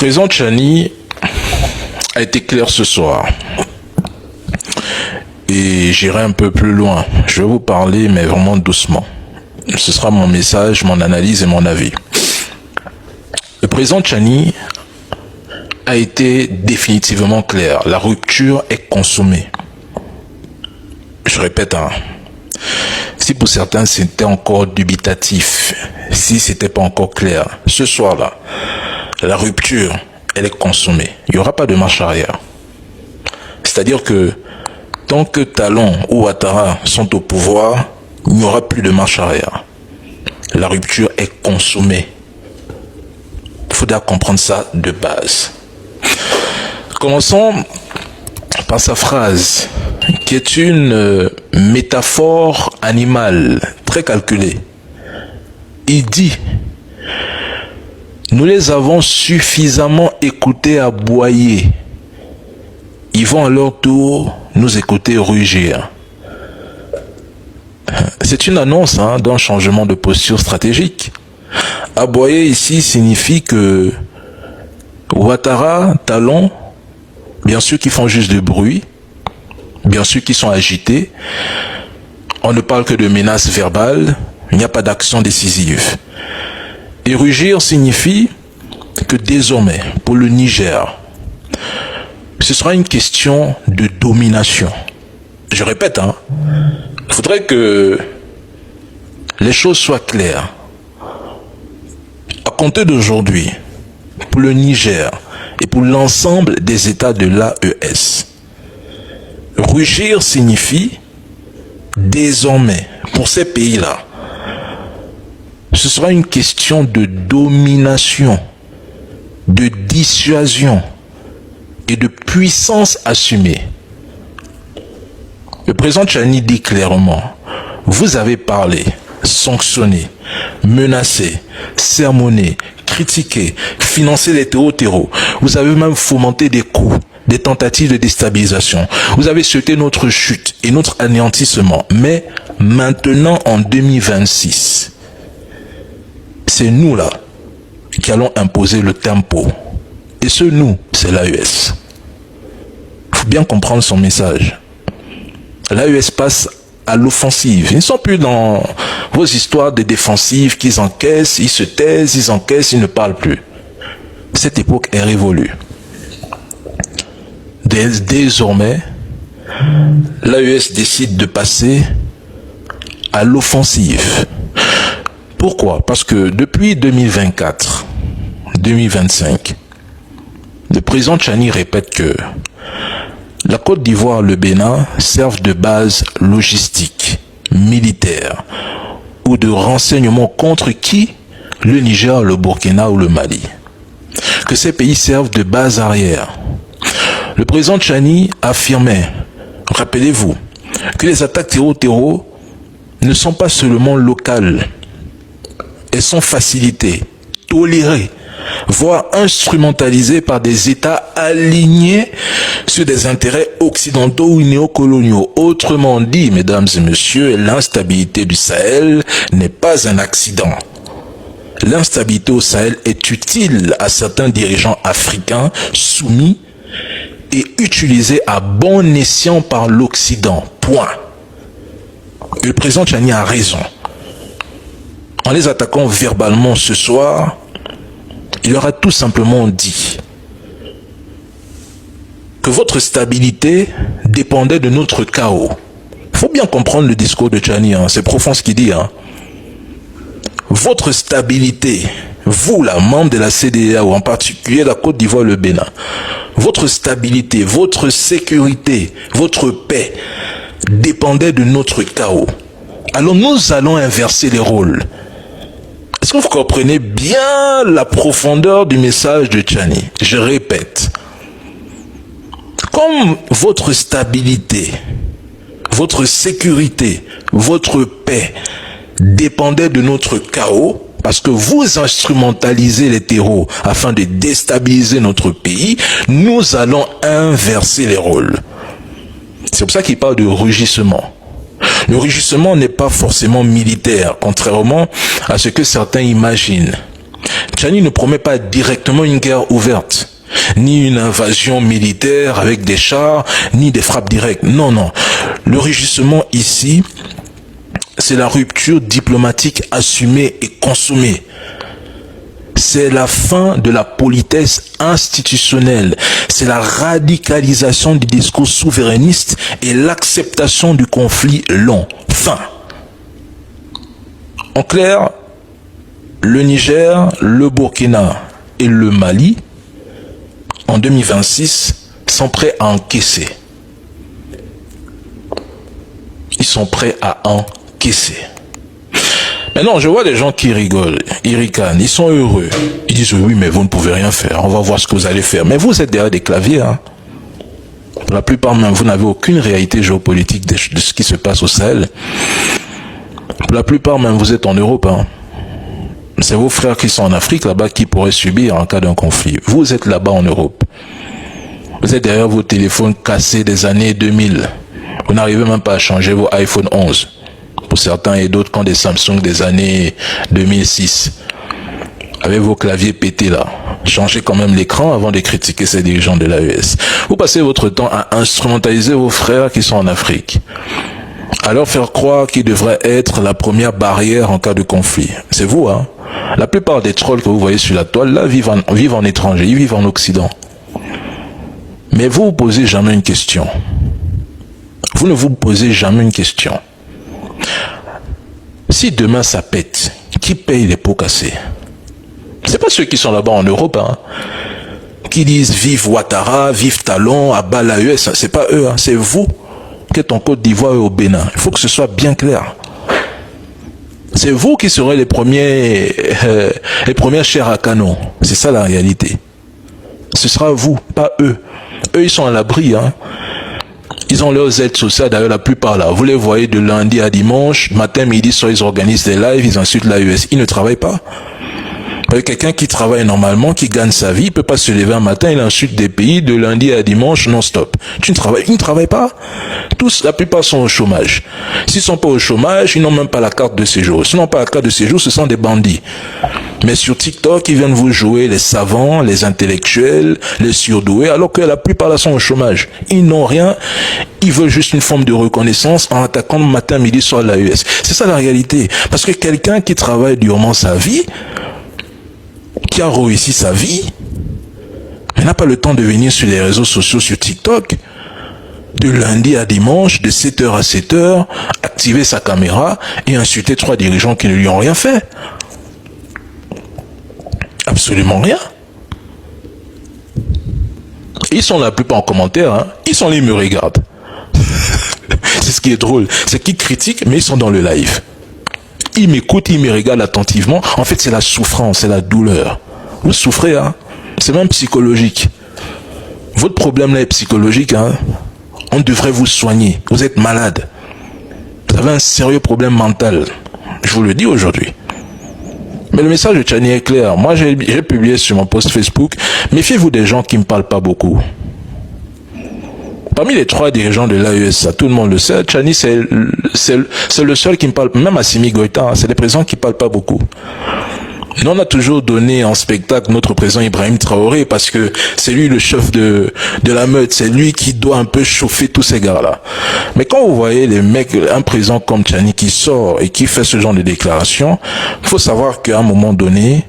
président Tchani a été clair ce soir. Et j'irai un peu plus loin. Je vais vous parler, mais vraiment doucement. Ce sera mon message, mon analyse et mon avis. Le président Tchani a été définitivement clair. La rupture est consommée. Je répète, si pour certains c'était encore dubitatif, si c'était pas encore clair, ce soir-là, la rupture, elle est consommée. Il n'y aura pas de marche arrière. C'est-à-dire que tant que Talon ou Ouattara sont au pouvoir, il n'y aura plus de marche arrière. La rupture est consommée. Il faudra comprendre ça de base. Commençons par sa phrase, qui est une métaphore animale, très calculée. Il dit: nous les avons suffisamment écoutés aboyer. Ils vont à leur tour nous écouter rugir. C'est une annonce d'un changement de posture stratégique. Aboyer ici signifie que Ouattara, Talon, bien sûr qu'ils font juste du bruit, bien sûr qu'ils sont agités, on ne parle que de menaces verbales, il n'y a pas d'action décisive. Et rugir signifie que désormais, pour le Niger, ce sera une question de domination. Je répète, il faudrait que les choses soient claires. À compter d'aujourd'hui, pour le Niger et pour l'ensemble des États de l'AES, rugir signifie désormais, pour ces pays-là, ce sera une question de domination, de dissuasion et de puissance assumée. Le président Tchani dit clairement: vous avez parlé, sanctionné, menacé, sermonné, critiqué, financé les terreaux. Vous avez même fomenté des coups, des tentatives de déstabilisation. Vous avez souhaité notre chute et notre anéantissement. Mais maintenant, en 2026, c'est nous là qui allons imposer le tempo. Et ce nous, c'est l'AES. Il faut bien comprendre son message. L'AES passe à l'offensive. Ils ne sont plus dans vos histoires de défensives qu'ils encaissent, ils se taisent, ils encaissent, ils ne parlent plus. Cette époque est révolue. Désormais, l'AES décide de passer à l'offensive. Pourquoi? Parce que depuis 2024, 2025, le président Tchani répète que la Côte d'Ivoire, le Bénin servent de base logistique, militaire ou de renseignement contre qui? Le Niger, le Burkina ou le Mali. Que ces pays servent de base arrière. Le président Tchani affirmait, rappelez-vous, que les attaques terreau ne sont pas seulement locales. Elles sont facilitées, tolérées, voire instrumentalisées par des États alignés sur des intérêts occidentaux ou néocoloniaux. Autrement dit, mesdames et messieurs, l'instabilité du Sahel n'est pas un accident. L'instabilité au Sahel est utile à certains dirigeants africains soumis et utilisés à bon escient par l'Occident. Point. Et le président Tchani a raison. En les attaquant verbalement ce soir, il leur a tout simplement dit que votre stabilité dépendait de notre chaos. Il faut bien comprendre le discours de Tchani, c'est profond ce qu'il dit. Votre stabilité, vous là, membres de la CEDEAO, en particulier la Côte d'Ivoire, le Bénin, votre stabilité, votre sécurité, votre paix dépendait de notre chaos. Alors nous allons inverser les rôles. Est-ce que vous comprenez bien la profondeur du message de Tchani? Je répète. Comme votre stabilité, votre sécurité, votre paix dépendait de notre chaos, parce que vous instrumentalisez les terreaux afin de déstabiliser notre pays, nous allons inverser les rôles. C'est pour ça qu'il parle de rugissement. Le rugissement n'est pas forcément militaire, contrairement à ce que certains imaginent. Tchani ne promet pas directement une guerre ouverte, ni une invasion militaire avec des chars, ni des frappes directes. Non, non. Le rugissement ici, c'est la rupture diplomatique assumée et consommée. C'est la fin de la politesse institutionnelle. C'est la radicalisation du discours souverainiste et l'acceptation du conflit long. Fin. En clair, le Niger, le Burkina et le Mali, en 2026, sont prêts à encaisser. Ils sont prêts à encaisser. Maintenant, je vois des gens qui rigolent, ils ricanent, ils sont heureux. Ils disent, oui, mais vous ne pouvez rien faire, on va voir ce que vous allez faire. Mais vous êtes derrière des claviers, hein. Pour la plupart même, vous n'avez aucune réalité géopolitique de ce qui se passe au Sahel. Pour la plupart même, vous êtes en Europe, hein. C'est vos frères qui sont en Afrique, là-bas, qui pourraient subir en cas d'un conflit. Vous êtes là-bas en Europe. Vous êtes derrière vos téléphones cassés des années 2000. Vous n'arrivez même pas à changer vos iPhone 11. Pour certains et d'autres qui ont des Samsung des années 2006. Avec vos claviers pétés là. Changez quand même l'écran avant de critiquer ces dirigeants de l'AES. Vous passez votre temps à instrumentaliser vos frères qui sont en Afrique. À leur faire croire qu'ils devraient être la première barrière en cas de conflit. C'est vous, hein. La plupart des trolls que vous voyez sur la toile, là, vivent en étranger, ils vivent en Occident. Mais vous ne posez jamais une question. Vous ne vous posez jamais une question. Si demain ça pète, qui paye les pots cassés? C'est pas ceux qui sont là-bas en Europe, hein, qui disent vive Ouattara, vive Talon, abat l'AES. C'est pas eux, hein, c'est vous qui êtes en Côte d'Ivoire et au Bénin. Il faut que ce soit bien clair. C'est vous qui serez les premières chairs à canon. C'est ça la réalité. Ce sera vous, pas eux. Eux, ils sont à l'abri, hein. Ils ont leurs aides sociales, d'ailleurs la plupart là. Vous les voyez de lundi à dimanche, matin, midi, soir, ils organisent des lives, ils insultent l'AES. Ils ne travaillent pas. Quelqu'un qui travaille normalement, qui gagne sa vie, il ne peut pas se lever un matin, il insulte des pays de lundi à dimanche non-stop. Ils ne travaillent pas. Tous, la plupart sont au chômage. S'ils ne sont pas au chômage, ils n'ont même pas la carte de séjour. S'ils n'ont pas la carte de séjour, ce sont des bandits. Mais sur TikTok, ils viennent vous jouer les savants, les intellectuels, les surdoués, alors que la plupart là sont au chômage. Ils n'ont rien, ils veulent juste une forme de reconnaissance en attaquant matin, midi, soir l'AES. C'est ça la réalité. Parce que quelqu'un qui travaille durement sa vie, qui a réussi sa vie, mais n'a pas le temps de venir sur les réseaux sociaux, sur TikTok, de lundi à dimanche, de 7h à 7h, activer sa caméra et insulter 3 dirigeants qui ne lui ont rien fait. Absolument rien. Ils sont la plupart en commentaire, hein. Ils sont là, ils me regardent. C'est ce qui est drôle, c'est qu'ils critiquent, mais ils sont dans le live. Ils m'écoutent, ils me regardent attentivement. En fait, c'est la souffrance, c'est la douleur. Vous souffrez, hein. C'est même psychologique. Votre problème là est psychologique, hein. On devrait vous soigner. Vous êtes malade. Vous avez un sérieux problème mental. Je vous le dis aujourd'hui. Mais le message de Tchani est clair. Moi, j'ai publié sur mon post Facebook, méfiez-vous des gens qui ne me parlent pas beaucoup. Parmi les 3 dirigeants de l'AES, tout le monde le sait, Tchani, c'est le seul qui me parle, même Assimi Goïta, hein, c'est les présidents qui ne parlent pas beaucoup. Nous, on a toujours donné en spectacle notre président Ibrahim Traoré parce que c'est lui le chef de la meute, c'est lui qui doit un peu chauffer tous ces gars-là. Mais quand vous voyez les mecs, un président comme Tchani qui sort et qui fait ce genre de déclaration, il faut savoir qu'à un moment donné,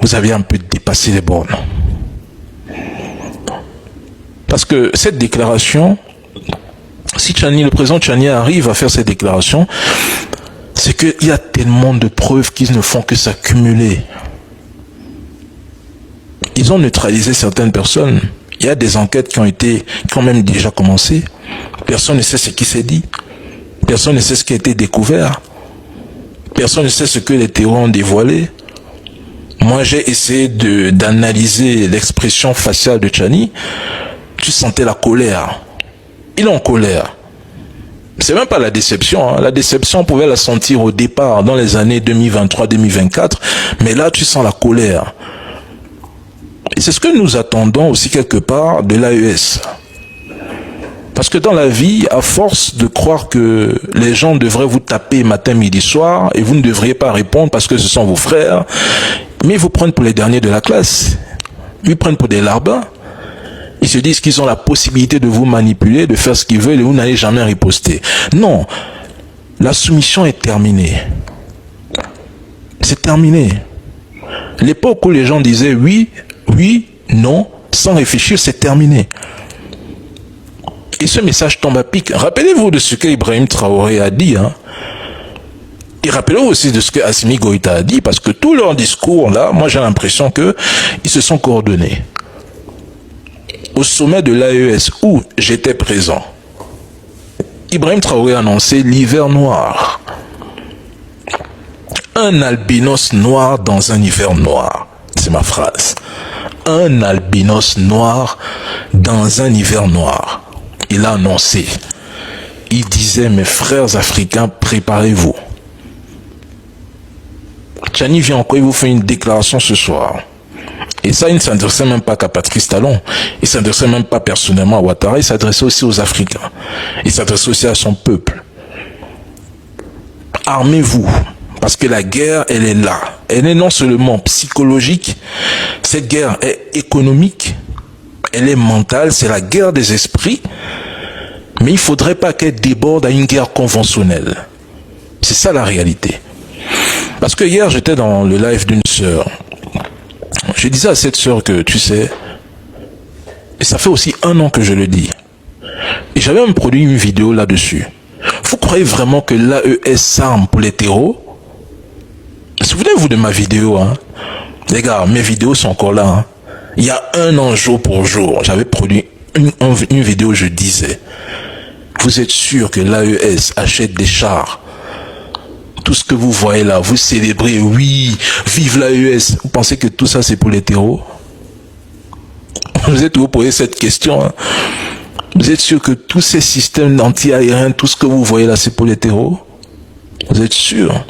vous avez un peu dépassé les bornes. Parce que cette déclaration, si Tchani, le président Tchani arrive à faire cette déclaration, c'est qu'il y a tellement de preuves qui ne font que s'accumuler. Ils ont neutralisé certaines personnes. Il y a des enquêtes qui ont même déjà commencé. Personne ne sait ce qui s'est dit. Personne ne sait ce qui a été découvert. Personne ne sait ce que les théories ont dévoilé. Moi, j'ai essayé d'analyser l'expression faciale de Tchani. Tu sentais la colère. Il est en colère. C'est même pas la déception, hein. La déception, on pouvait la sentir au départ, dans les années 2023-2024, mais là, tu sens la colère. Et c'est ce que nous attendons aussi quelque part de l'AES. Parce que dans la vie, à force de croire que les gens devraient vous taper matin, midi, soir, et vous ne devriez pas répondre parce que ce sont vos frères, Mais ils vous prennent pour les derniers de la classe. Ils vous prennent pour des larbins. Ils se disent qu'ils ont la possibilité de vous manipuler, de faire ce qu'ils veulent et vous n'allez jamais riposter. Non, la soumission est terminée. C'est terminé. L'époque où les gens disaient oui, oui, non, sans réfléchir, c'est terminé. Et ce message tombe à pic. Rappelez-vous de ce qu'Ibrahim Traoré a dit. Et rappelez-vous aussi de ce que Assimi Goïta a dit, parce que tout leur discours, là, moi j'ai l'impression qu'ils se sont coordonnés. Au sommet de l'AES où j'étais présent, Ibrahim Traoré a annoncé l'hiver noir. Un albinos noir dans un hiver noir. C'est ma phrase. Un albinos noir dans un hiver noir. Il a annoncé. Il disait, mes frères africains, préparez-vous. Tchani vient encore, il vous fait une déclaration ce soir. Et ça, il ne s'adressait même pas qu'à Patrice Talon. Il ne s'adressait même pas personnellement à Ouattara. Il s'adressait aussi aux Africains. Il s'adressait aussi à son peuple. Armez-vous. Parce que la guerre, elle est là. Elle est non seulement psychologique. Cette guerre est économique. Elle est mentale. C'est la guerre des esprits. Mais il ne faudrait pas qu'elle déborde à une guerre conventionnelle. C'est ça la réalité. Parce que hier, j'étais dans le live d'une sœur. Je disais à cette sœur que, tu sais, et ça fait aussi 1 an que je le dis, et j'avais même produit une vidéo là-dessus. Vous croyez vraiment que l'AES s'arme pour les terreaux? Souvenez-vous de ma vidéo, Les gars, mes vidéos sont encore là, Il y a 1 an, jour pour jour, j'avais produit une vidéo où je disais, vous êtes sûr que l'AES achète des chars? Tout ce que vous voyez là, vous célébrez, oui, vive l'AES. Vous pensez que tout ça c'est pour les terreaux? Vous êtes où posé cette question? Vous êtes sûr que tous ces systèmes anti-aériens, tout ce que vous voyez là, c'est pour les terreaux? Vous êtes sûr?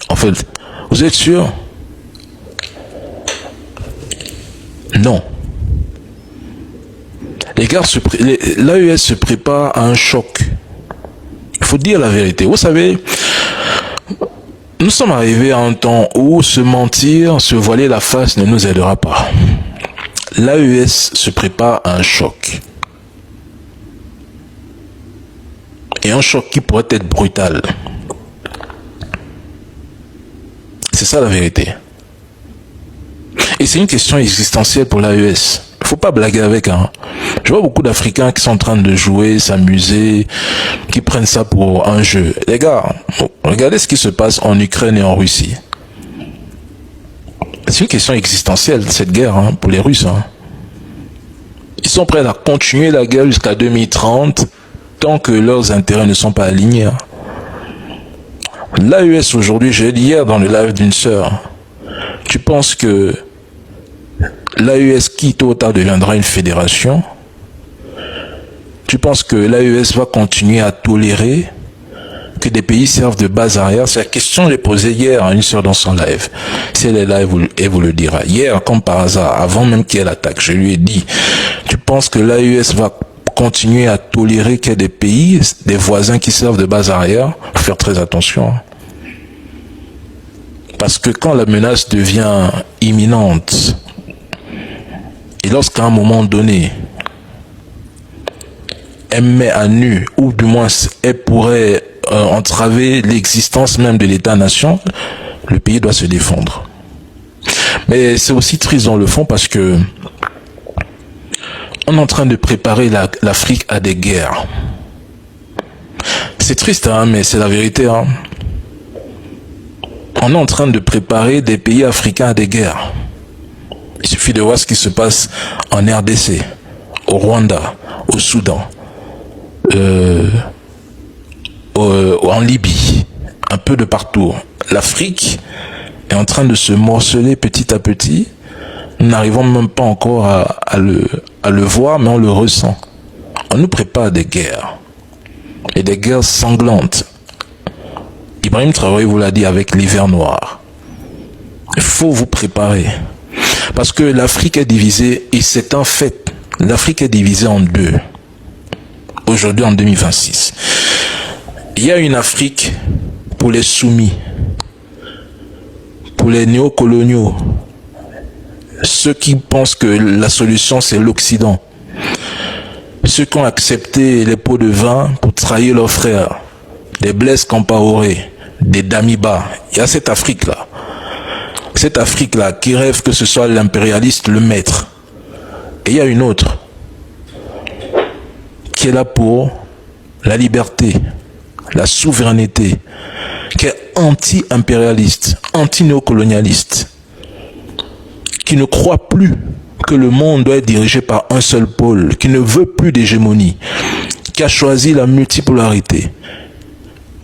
En fait, vous êtes sûr? Non. Les gars, l'AES se prépare à un choc. Il faut dire la vérité. Vous savez, nous sommes arrivés à un temps où se mentir, se voiler la face ne nous aidera pas. L'AES se prépare à un choc. Et un choc qui pourrait être brutal. C'est ça la vérité. Et c'est une question existentielle pour l'AES. Il ne faut pas blaguer avec. Je vois beaucoup d'Africains qui sont en train de jouer, s'amuser, qui prennent ça pour un jeu. Les gars, regardez ce qui se passe en Ukraine et en Russie. C'est une question existentielle, cette guerre, pour les Russes. Ils sont prêts à continuer la guerre jusqu'à 2030, tant que leurs intérêts ne sont pas alignés. L'AES aujourd'hui, j'ai dit hier dans le live d'une sœur, tu penses que l'AES qui tôt ou tard deviendra une fédération? Tu penses que l'AES va continuer à tolérer que des pays servent de base arrière? C'est la question que j'ai posée hier à une sœur dans son live. Si elle est là, elle vous le dira. Hier, comme par hasard, avant même qu'il y ait l'attaque, je lui ai dit, tu penses que l'AES va continuer à tolérer qu'il y ait des pays, des voisins qui servent de base arrière? Il faut faire très attention. Parce que quand la menace devient imminente, et lorsqu'à un moment donné, elle met à nu, ou du moins elle pourrait entraver l'existence même de l'État-nation, le pays doit se défendre. Mais c'est aussi triste dans le fond parce que on est en train de préparer l'Afrique à des guerres. C'est triste, mais c'est la vérité. On est en train de préparer des pays africains à des guerres. Il suffit de voir ce qui se passe en RDC, au Rwanda, au Soudan, en Libye, un peu de partout. L'Afrique est en train de se morceler petit à petit. Nous n'arrivons même pas encore à le voir, mais on le ressent. On nous prépare des guerres, et des guerres sanglantes. Ibrahim Traoré vous l'a dit avec l'hiver noir. Il faut vous préparer. Parce que l'Afrique est divisée, et c'est un fait. L'Afrique est divisée en deux. Aujourd'hui, en 2026. Il y a une Afrique pour les soumis, pour les néocoloniaux, ceux qui pensent que la solution c'est l'Occident, ceux qui ont accepté les pots de vin pour trahir leurs frères, des Blaise Compaoré, des Damiba. Il y a cette Afrique-là. Cette Afrique-là qui rêve que ce soit l'impérialiste le maître. Et il y a une autre qui est là pour la liberté, la souveraineté, qui est anti-impérialiste, anti-néocolonialiste, qui ne croit plus que le monde doit être dirigé par un seul pôle, qui ne veut plus d'hégémonie, qui a choisi la multipolarité.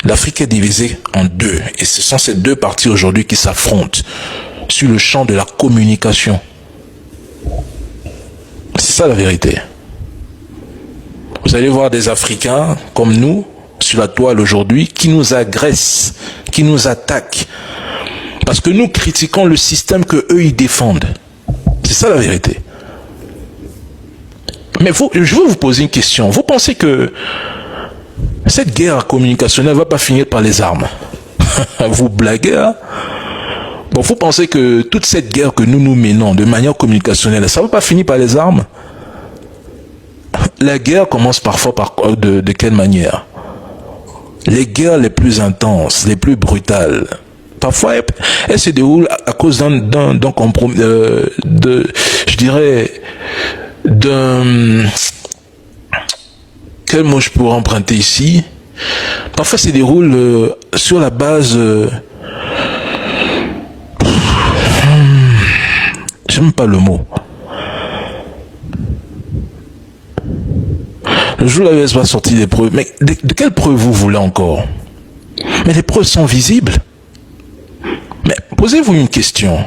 L'Afrique est divisée en deux, et ce sont ces deux parties aujourd'hui qui s'affrontent sur le champ de la communication. C'est ça la vérité. Vous allez voir des Africains comme nous, sur la toile aujourd'hui, qui nous agressent, qui nous attaquent, parce que nous critiquons le système que eux ils défendent. C'est ça la vérité. Mais je veux vous poser une question. Vous pensez que cette guerre communicationnelle ne va pas finir par les armes? Vous blaguez, hein? Bon, vous pensez que toute cette guerre que nous menons de manière communicationnelle, ça ne va pas finir par les armes? La guerre commence parfois de quelle manière? Les guerres les plus intenses, les plus brutales, parfois elles se déroulent à cause d'un compromis, je dirais, quel mot je pourrais emprunter ici? Parfois se déroule sur la base, j'aime pas le mot. Le jour où la US va sortir des preuves, mais de quelles preuves vous voulez encore? Mais les preuves sont visibles. Mais posez-vous une question.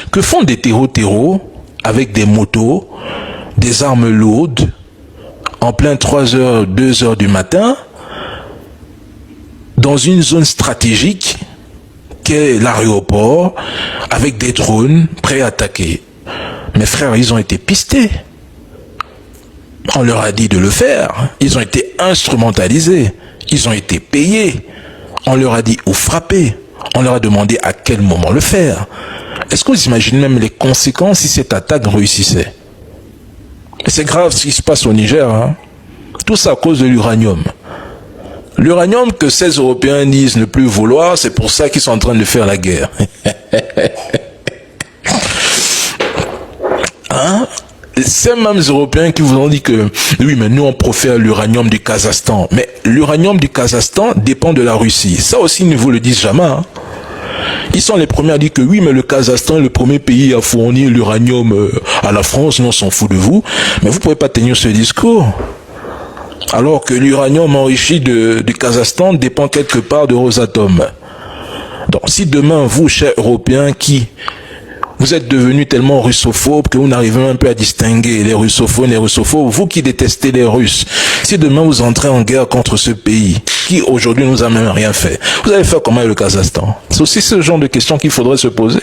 Que font des terreaux avec des motos, des armes lourdes, en plein 3h, 2h du matin, dans une zone stratégique qu'est l'aéroport, avec des drones prêts à attaquer? Mes frères, ils ont été pistés. On leur a dit de le faire. Ils ont été instrumentalisés. Ils ont été payés. On leur a dit où frapper. On leur a demandé à quel moment le faire. Est-ce que vous imaginez même les conséquences si cette attaque réussissait? Et c'est grave ce qui se passe au Niger. Hein? Tout ça à cause de l'uranium. L'uranium que ces Européens disent ne plus vouloir, c'est pour ça qu'ils sont en train de faire la guerre. Hein? Ces mêmes Européens qui vous ont dit que oui, mais nous on profère l'uranium du Kazakhstan. Mais l'uranium du Kazakhstan dépend de la Russie. Ça aussi, ils ne vous le disent jamais. Hein. Ils sont les premiers à dire que oui, mais le Kazakhstan est le premier pays à fournir l'uranium à la France. Nous, on s'en fout de vous. Mais vous ne pouvez pas tenir ce discours. Alors que l'uranium enrichi du Kazakhstan dépend quelque part de Rosatom. Donc si demain, vous, chers Européens, vous êtes devenus tellement russophobes que vous n'arrivez même plus à distinguer les russophones et les russophobes, vous qui détestez les Russes, si demain vous entrez en guerre contre ce pays, qui aujourd'hui nous a même rien fait, vous allez faire comment avec le Kazakhstan? C'est aussi ce genre de questions qu'il faudrait se poser,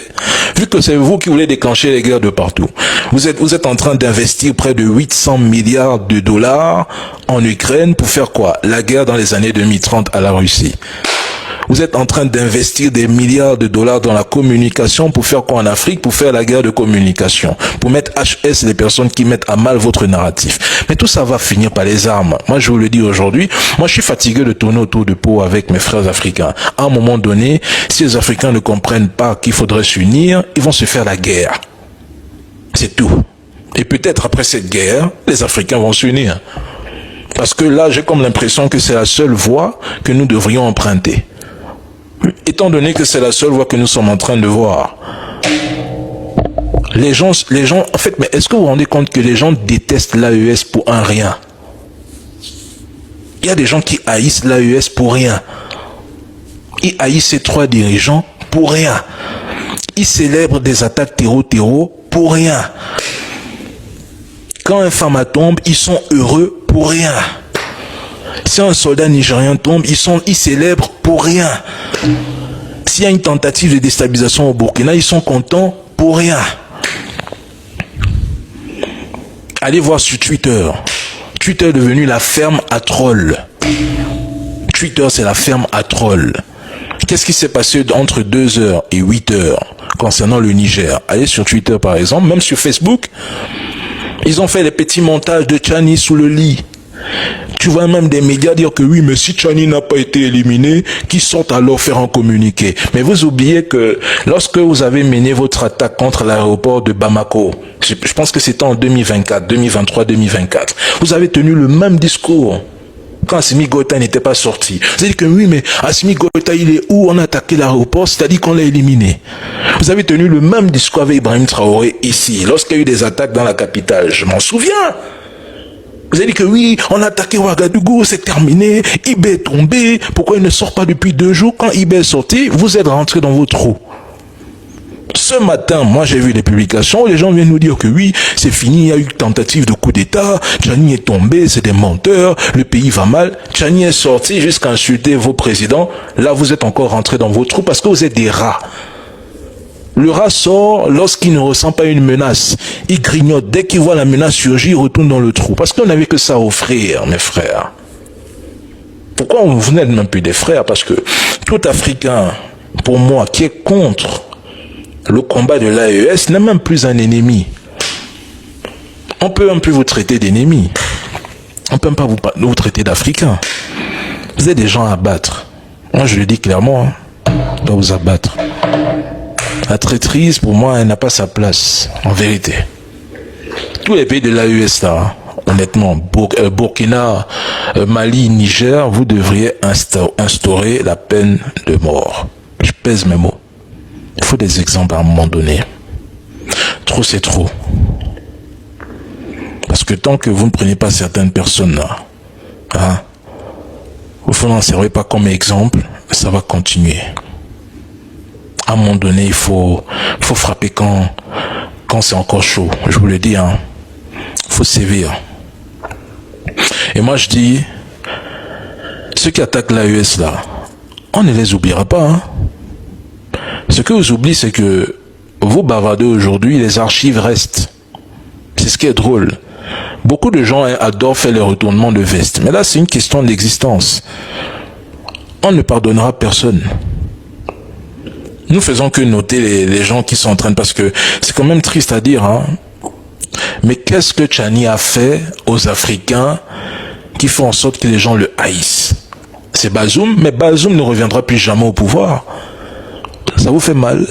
vu que c'est vous qui voulez déclencher les guerres de partout. Vous êtes en train d'investir près de 800 milliards de dollars en Ukraine pour faire quoi? La guerre dans les années 2030 à la Russie. Vous êtes en train d'investir des milliards de dollars dans la communication pour faire quoi en Afrique? Pour faire la guerre de communication. Pour mettre HS les personnes qui mettent à mal votre narratif. Mais tout ça va finir par les armes. Moi, je vous le dis aujourd'hui, moi, je suis fatigué de tourner autour du pot avec mes frères africains. À un moment donné, si les Africains ne comprennent pas qu'il faudrait s'unir, ils vont se faire la guerre. C'est tout. Et peut-être après cette guerre, les Africains vont s'unir. Parce que là, j'ai comme l'impression que c'est la seule voie que nous devrions emprunter. Étant donné que c'est la seule voie que nous sommes en train de voir. Les gens, en fait, mais est-ce que vous vous rendez compte que les gens détestent l'AES pour un rien? Il y a des gens qui haïssent l'AES pour rien. Ils haïssent ces trois dirigeants pour rien. Ils célèbrent des attaques terreau pour rien. Quand un Fama tombe, ils sont heureux pour rien. Si un soldat nigérien tombe, ils célèbrent pour rien. S'il y a une tentative de déstabilisation au Burkina, ils sont contents pour rien. Allez voir sur Twitter. Twitter est devenu la ferme à trolls. 28 heures, c'est la ferme à trolls. Qu'est-ce qui s'est passé entre 2 heures et 8 heures concernant le Niger? Allez sur Twitter par exemple, même sur Facebook. Ils ont fait les petits montages de Tchani sous le lit. Tu vois même des médias dire que oui, mais si Tchani n'a pas été éliminé, qu'ils sortent alors faire un communiqué. Mais vous oubliez que lorsque vous avez mené votre attaque contre l'aéroport de Bamako, je pense que c'était en 2024, 2023, 2024, vous avez tenu le même discours. Quand Assimi Goïta n'était pas sorti. Vous avez dit que oui, mais Assimi Goïta, il est où? On a attaqué l'aéroport, c'est-à-dire qu'on l'a éliminé. Vous avez tenu le même discours avec Ibrahim Traoré ici, lorsqu'il y a eu des attaques dans la capitale. Je m'en souviens. Vous avez dit que oui, on a attaqué Ouagadougou, c'est terminé, Ibé est tombé, pourquoi il ne sort pas depuis 2 jours? Quand Ibé est sorti, vous êtes rentré dans vos trous. Ce matin, moi j'ai vu les publications où les gens viennent nous dire que oui, c'est fini, il y a eu tentative de coup d'État, Tchani est tombé, c'est des menteurs, le pays va mal. Tchani est sorti jusqu'à insulter vos présidents. Là, vous êtes encore rentrés dans vos trous parce que vous êtes des rats. Le rat sort lorsqu'il ne ressent pas une menace. Il grignote. Dès qu'il voit la menace surgir, il retourne dans le trou. Parce qu'on n'avait que ça à offrir, mes frères. Pourquoi vous n'êtes même plus des frères? Parce que tout Africain, pour moi, qui est contre le combat de l'AES, n'est même plus un ennemi. On peut un peu vous traiter d'ennemi. On ne peut même pas vous traiter d'Africain. Vous êtes des gens à abattre. Moi, je le dis clairement, on doit vous abattre. La traîtrise, pour moi, elle n'a pas sa place, en vérité. Tous les pays de l'AES, là, honnêtement, Burkina, Mali, Niger, vous devriez instaurer la peine de mort. Je pèse mes mots. Il faut des exemples à un moment donné. Trop, c'est trop. Parce que tant que vous ne prenez pas certaines personnes là, hein, vous n'en servez pas comme exemple, ça va continuer. À un moment donné, il faut frapper quand c'est encore chaud. Je vous le dis, hein. Il faut sévir. Et moi, je dis, ceux qui attaquent l'AES là, on ne les oubliera pas. Hein. Ce que vous oubliez, c'est que vous bavardez aujourd'hui, les archives restent. C'est ce qui est drôle. Beaucoup de gens adorent faire les retournements de veste. Mais là, c'est une question d'existence. On ne pardonnera personne. Nous faisons que noter les gens qui sont en train... Parce que c'est quand même triste à dire. Hein. Mais qu'est-ce que Tchani a fait aux Africains qui font en sorte que les gens le haïssent? C'est Bazoum, mais Bazoum ne reviendra plus jamais au pouvoir. Ça vous fait mal?